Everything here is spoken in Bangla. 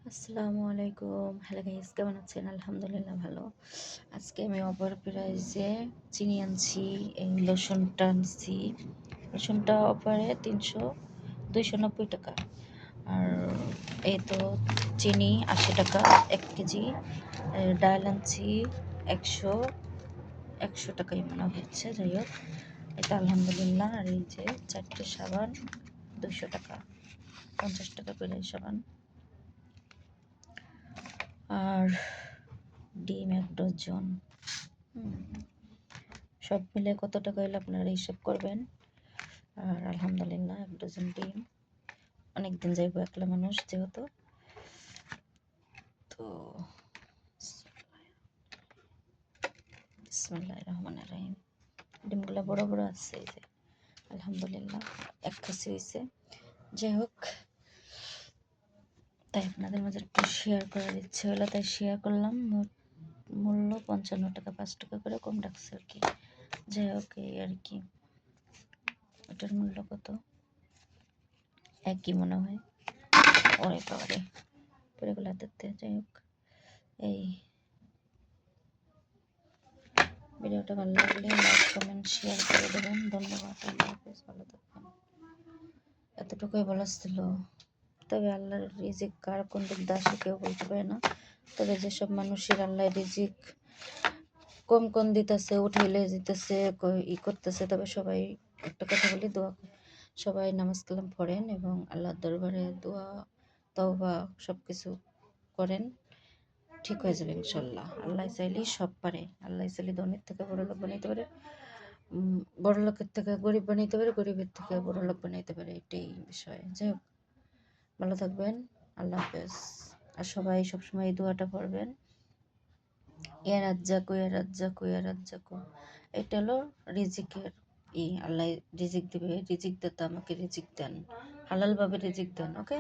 আসসালামু আলাইকুম। হ্যালো গাইস, কেমন আছেন? আলহামদুলিল্লাহ ভালো। আজকে আমি অফার প্রাইসে চিনি আনছি। এই লোশনটা আনছি। লোশনটা অফারে 290 টাকা। আর এই তো চিনি 80 টাকা 1 কেজি। ডাল আনছি 100 টাকাই মনে হচ্ছে, যাই হোক। এটা আলহামদুলিল্লাহ। আর এই যে 4টে সাবান 200 টাকা, 50 টাকা করে সাবান। আর ডিম 1 ডজন। সব মিলে কত টাকা হলে আপনারা হিসাব করবেন। আর আলহামদুলিল্লাহ 1 ডজন ডিম অনেকদিন যাইব, একলা মানুষ যেহেতু। তো বিসমিল্লাহির রহমানির রহিম। ডিমগুলো বড় বড় আছে, এই যে আলহামদুলিল্লাহ 1 কেজি হয়েছে। যাই হোক, তাই আপনাদের মাঝে একটু শেয়ার করার ইচ্ছে হলো, তাই শেয়ার করলাম। মূল্য 55 টাকা, 5 টাকা করে কম রাখছে আর কি। যাই হোক, এই আর কি। এটার মূল্য কত একই মনে হয়। ওরে বাবারে, পুরোগুলো দেখতে। যাই হোক, এই ভিডিওটা ভালো লাগলে লাইক কমেন্ট শেয়ার করে দেবেন। ধন্যবাদ। আল্লাহ হাফেজ, ভালো থাকবেন। এতটুকুই বলার ছিল। তবে আল্লাহর রিজিক কার কোন দিক দিয়ে আসে কেউ বলতে পারে না। তবে যেসব মানুষের আল্লাহ রিজিক কম কম দিতেছে, উঠাইলে দিতেছে, করতেছে, তবে সবাই একটা কথা বলি, দোয়া সবাই নামাজ কালাম পড়েন এবং আল্লাহর দরবারে দোয়া তওবা সব কিছু করেন। ঠিক হয়ে যাবে ইনশাল্লাহ। আল্লাহ চাইলেই সব পারে। আল্লাহ চাইলে ধনীর থেকে বড় লোক বানাইতে পারে, বড় লোকের থেকে গরিব বানাইতে পারে, গরিবের থেকে বড় লোক বানাইতে পারে। এটাই বিষয়। যাই হোক, ভালো থাকবেন। আল্লাহ হাফেজ। আর সবাই সবসময় এই দোয়াটা পড়বেন, ইয়া রাজ্জাকু ইয়া রাজ্জাকু ইয়া রাজ্জাকু। এটা হলো রিজিকের আল্লাহ রিজিক দিবে। রিজিক দাতা, আমাকে রিজিক দেন, হালাল ভাবে রিজিক দেন। ওকে।